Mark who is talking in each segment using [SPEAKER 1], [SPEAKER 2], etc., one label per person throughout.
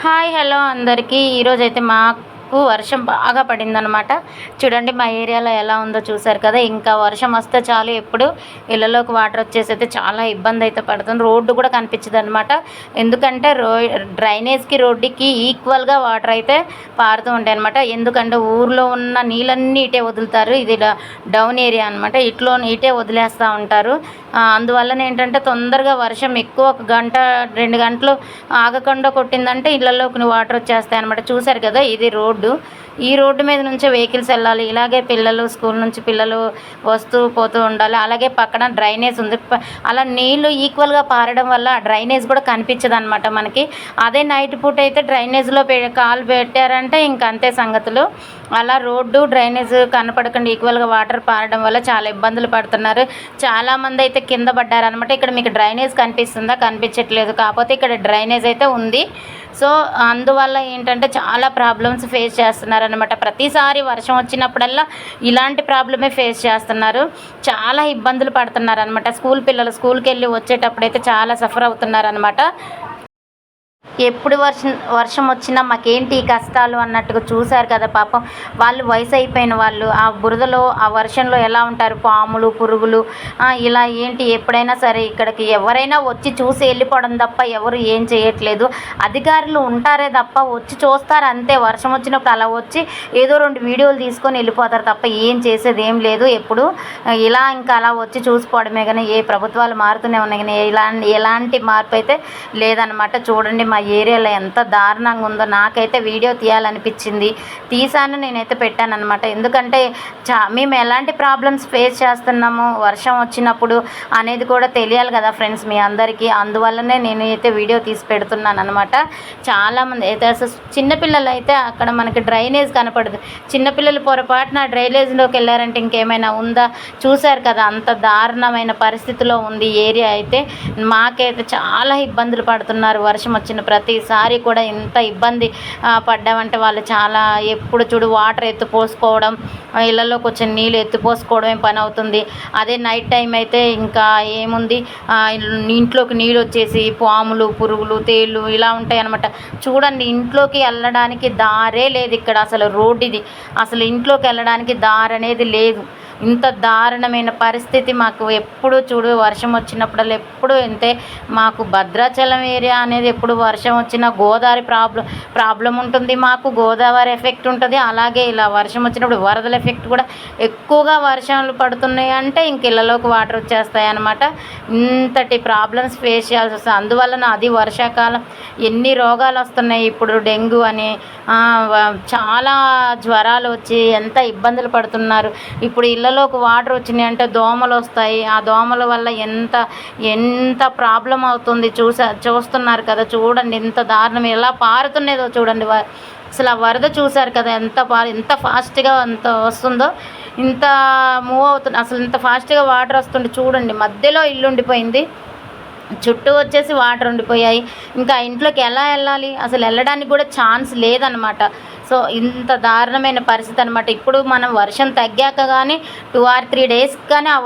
[SPEAKER 1] Hi hello అందరికీ. ఈరోజైతే మాకు వర్షం బాగా పడిందనమాట. చూడండి మా ఏరియాలో ఎలా ఉందో చూసారు కదా. ఇంకా వర్షం వస్తే చాలు ఎప్పుడు ఇళ్ళలోకి వాటర్ వచ్చేసి చాలా ఇబ్బంది అయితే పడుతుంది. రోడ్డు కూడా కనిపించదనమాట. ఎందుకంటే డ్రైనేజ్కి రోడ్డుకి ఈక్వల్గా వాటర్ అయితే పారుతూ ఉంటాయి అనమాట. ఎందుకంటే ఊర్లో ఉన్న నీళ్ళన్నీ ఇటే వదులుతారు. ఇది డౌన్ ఏరియా అనమాట. ఇటే వదిలేస్తూ ఉంటారు. అందువలన ఏంటంటే తొందరగా వర్షం ఎక్కువ 1 గంట 2 గంటలు ఆగకుండా కొట్టిందంటే ఇళ్ళలోకి వాటర్ వచ్చేస్తాయి అనమాట. చూశారు కదా, ఇది రోడ్డు. ఈ రోడ్డు మీద నుంచే వెహికల్స్ వెళ్ళాలి. ఇలాగే పిల్లలు స్కూల్ నుంచి పిల్లలు వస్తూ పోతూ ఉండాలి. అలాగే పక్కన డ్రైనేజ్ ఉంది. అలా నీళ్లు ఈక్వల్గా పారడం వల్ల డ్రైనేజ్ కూడా కనిపించదు అనమాట మనకి. అదే నైట్ పూట అయితే డ్రైనేజ్లో కాలు పెట్టారంటే ఇంక అంతే సంగతులు. అలా రోడ్డు డ్రైనేజ్ కనపడకుండా ఈక్వల్గా వాటర్ పారడం వల్ల చాలా ఇబ్బందులు పడుతున్నారు. చాలామంది అయితే కింద పడ్డారనమాట. ఇక్కడ మీకు డ్రైనేజ్ కనిపిస్తుందా? కనిపించట్లేదు. కాకపోతే ఇక్కడ డ్రైనేజ్ అయితే ఉంది. సో అందువల్ల ఏంటంటే చాలా ప్రాబ్లమ్స్ ఫేస్ చేస్తున్నారనమాట. ప్రతిసారి వర్షం వచ్చినప్పుడల్లా ఇలాంటి ప్రాబ్లమే ఫేస్ చేస్తున్నారు. చాలా ఇబ్బందులు పడుతున్నారనమాట. పిల్లలు స్కూల్కి వెళ్ళి వచ్చేటప్పుడైతే చాలా సఫర్ అవుతున్నారనమాట. ఎప్పుడు వర్షం వచ్చినా మాకేంటి ఈ కష్టాలు అన్నట్టుగా చూశారు కదా. పాపం వాళ్ళు వయసు అయిపోయిన వాళ్ళు ఆ బురదలో ఆ వర్షంలో ఎలా ఉంటారు. పాములు పురుగులు ఇలా ఏంటి ఎప్పుడైనా సరే ఇక్కడికి ఎవరైనా వచ్చి చూసి వెళ్ళిపోవడం తప్ప ఎవరు ఏం చేయట్లేదు. అధికారులు ఉంటారే తప్ప వచ్చి చూస్తారు అంతే. వర్షం వచ్చినప్పుడు అలా వచ్చి ఏదో 2 వీడియోలు తీసుకొని వెళ్ళిపోతారు తప్ప ఏం చేసేది ఏం లేదు. ఎప్పుడు ఇలా ఇంకా అలా వచ్చి చూసుకోవడమే. కానీ ఏ ప్రభుత్వాలు మారుతూనే ఉన్నాయి కానీ ఎలాంటి మార్పు అయితే లేదనమాట. చూడండి మా ఏరియాలో ఎంత దారుణంగా ఉందో. నాకైతే వీడియో తీయాలనిపించింది, తీసాను, నేనైతే పెట్టాను అనమాట. ఎందుకంటే మేము ఎలాంటి ప్రాబ్లమ్స్ ఫేస్ చేస్తున్నాము వర్షం వచ్చినప్పుడు అనేది కూడా తెలియాలి కదా ఫ్రెండ్స్ మీ అందరికీ. అందువల్లనే నేను అయితే వీడియో తీసి పెడుతున్నాను అనమాట. చాలామంది అయితే అసలు చిన్నపిల్లలు అయితే అక్కడ మనకి డ్రైనేజ్ కనపడదు. చిన్నపిల్లలు పొరపాటున డ్రైనేజ్లోకి వెళ్ళారంటే ఇంకేమైనా ఉందా? చూశారు కదా, అంత దారుణమైన పరిస్థితిలో ఉంది ఏరియా అయితే. మాకైతే చాలా ఇబ్బందులు పడుతున్నారు. వర్షం వచ్చిన ప్రతిసారి కూడా ఇంత ఇబ్బంది పడ్డామంటే వాళ్ళు చాలా ఎప్పుడు చూడు వాటర్ ఎత్తిపోసుకోవడం, ఇళ్ళలోకి వచ్చిన నీళ్ళు ఎత్తిపోసుకోవడమే పని అవుతుంది. అదే నైట్ టైం అయితే ఇంకా ఏముంది, ఇంట్లోకి నీళ్ళు వచ్చేసి పాములు పురుగులు తేళ్ళు ఇలా ఉంటాయి అన్నమాట. చూడండి, ఇంట్లోకి వెళ్ళడానికి దారే లేదు ఇక్కడ. అసలు రోడ్డు ఇది, అసలు ఇంట్లోకి వెళ్ళడానికి దారి అనేది లేదు. ఇంత దారుణమైన పరిస్థితి మాకు ఎప్పుడు చూడు వర్షం వచ్చినప్పుడల్లా ఎప్పుడు ఇంతే. మాకు భద్రాచలం ఏరియా అనేది ఎప్పుడు వర్షం వచ్చినా గోదావరి ప్రాబ్లం ఉంటుంది. మాకు గోదావరి ఎఫెక్ట్ ఉంటుంది. అలాగే ఇలా వర్షం వచ్చినప్పుడు వరదల ఎఫెక్ట్ కూడా ఎక్కువగా వర్షాలు పడుతున్నాయి అంటే ఇంక ఇళ్ళలోకి వాటర్ వచ్చేస్తాయి అన్నమాట. ఇంతటి ప్రాబ్లమ్స్ ఫేస్ చేయాల్సి వస్తుంది. అందువలన అది వర్షాకాలం ఎన్ని రోగాలు వస్తున్నాయి. ఇప్పుడు డెంగ్యూ అని చాలా జ్వరాలు వచ్చి ఎంత ఇబ్బందులు పడుతున్నారు. ఇప్పుడు ఇళ్ళలోకి వాటర్ వచ్చినాయి అంటే దోమలు వస్తాయి. ఆ దోమల వల్ల ఎంత ప్రాబ్లం అవుతుంది చూస్తున్నారు కదా. చూడండి ఎంత దారుణం ఎలా పారుతున్నదో చూడండి. అసలు ఆ వరద చూశారు కదా, ఎంత ఫాస్ట్గా వస్తుందో, ఇంత మూవ్ అవుతుంది. అసలు ఇంత ఫాస్ట్గా వాటర్ వస్తుండే చూడండి. మధ్యలో ఇల్లు ఉండిపోయింది, చుట్టూ వచ్చేసి వాటర్ ఉండిపోయాయి. ఇంకా ఇంట్లోకి ఎలా వెళ్ళాలి? అసలు వెళ్ళడానికి కూడా ఛాన్స్ లేదనమాట. సో ఇంత దారుణమైన పరిస్థితి అనమాట. ఇప్పుడు మనం వర్షం తగ్గాక కానీ 2 or 3 days కానీ ఆ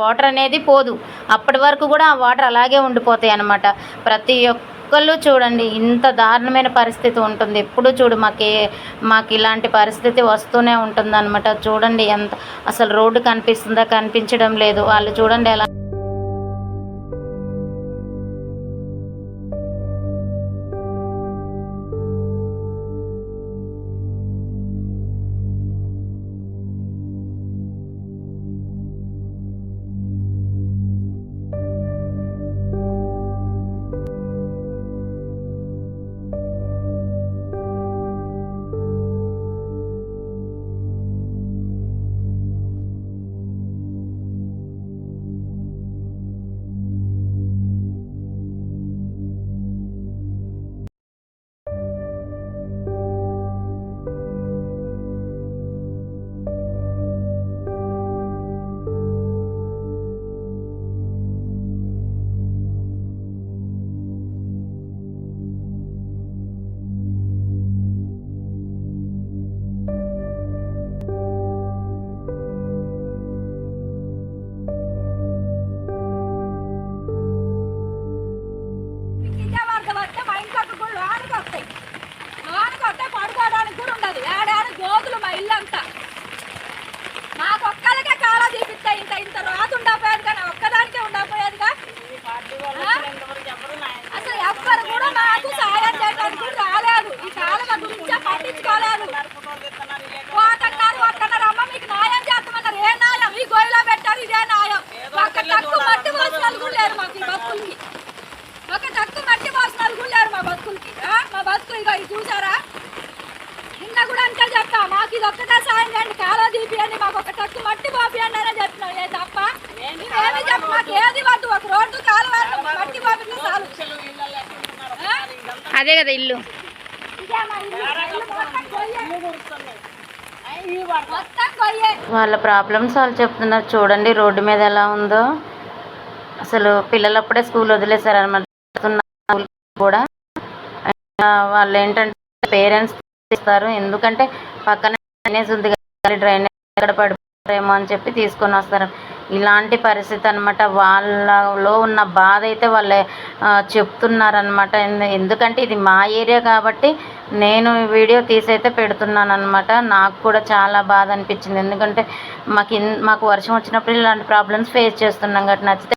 [SPEAKER 1] వాటర్ అనేది పోదు. అప్పటి వరకు కూడా ఆ వాటర్ అలాగే ఉండిపోతాయి అన్నమాట. ప్రతి ఒక్కళ్ళు చూడండి ఇంత దారుణమైన పరిస్థితి ఉంటుంది. ఎప్పుడు చూడు మాకు ఇలాంటి పరిస్థితి వస్తూనే ఉంటుంది అనమాట. చూడండి ఎంత అసలు రోడ్డు కనిపిస్తుందా? కనిపించడం లేదు. వాళ్ళు చూడండి ఎలా
[SPEAKER 2] ఆ? అసలు ఎవ్వరు కూడా మాకు సాయం చేయడానికి రాలేదు. ఈ కాలం గురించే పట్టించుకోలేదు. పోతున్నారు అమ్మ మీకు న్యాయం చేస్తామన్నారు. ఏ న్యాయం? ఈ గొయ్యిలో పెట్టారు, ఇదే న్యాయం. ఒక తక్కువ మట్టి పోసినాలు కూడా లేరు మాకు ఈ బతుకులకి. ఒక తక్కువ మట్టి పోసినాలు కూడా లేరు మా బతుకులకి. మా బతుకులు ఇగో ఇది చూసారా? నిన్న కూడా అంతా చెప్తా, మాకు ఇది ఒక్కటే సాయం చేయండి, కాలో తీపియండి, మాకు ఒక తక్కువ మట్టి పోపియండి అనే చెప్పినాం. ఏ తప్ప మేమేమి చెప్ప, మాకు ఏది వద్దు, ఒక రోడ్డు కాలువ మట్టి పోపితే చాలు.
[SPEAKER 1] అదే కదా ఇల్లు.
[SPEAKER 2] ఇదే మా ఇల్లు. మొత్తం కొయ్యే.
[SPEAKER 1] వాళ్ళ ప్రాబ్లమ్స్ వాళ్ళు చెప్తున్నారు. చూడండి రోడ్డు మీద ఎలా ఉందో. అసలు పిల్లలప్పుడే స్కూల్ వదిలేశారనమాట కూడా. వాళ్ళు ఏంటంటే పేరెంట్స్ ఇస్తారు, ఎందుకంటే పక్కన డ్రైనేజ్ ఉంది కదా, డ్రైనేజ్ ఎక్కడ పడిపోతారేమో అని చెప్పి తీసుకొని వస్తారు. ఇలాంటి పరిస్థితి అనమాట. వాళ్ళలో ఉన్న బాధ అయితే వాళ్ళే చెప్తున్నారనమాట. ఎందుకంటే ఇది మా ఏరియా కాబట్టి నేను వీడియో తీసైతే పెడుతున్నాను అనమాట. నాకు కూడా చాలా బాధ అనిపించింది, ఎందుకంటే మాకు వర్షం వచ్చినప్పుడు ఇలాంటి ప్రాబ్లమ్స్ ఫేస్ చేస్తున్నాం కాబట్టి. నచ్చితే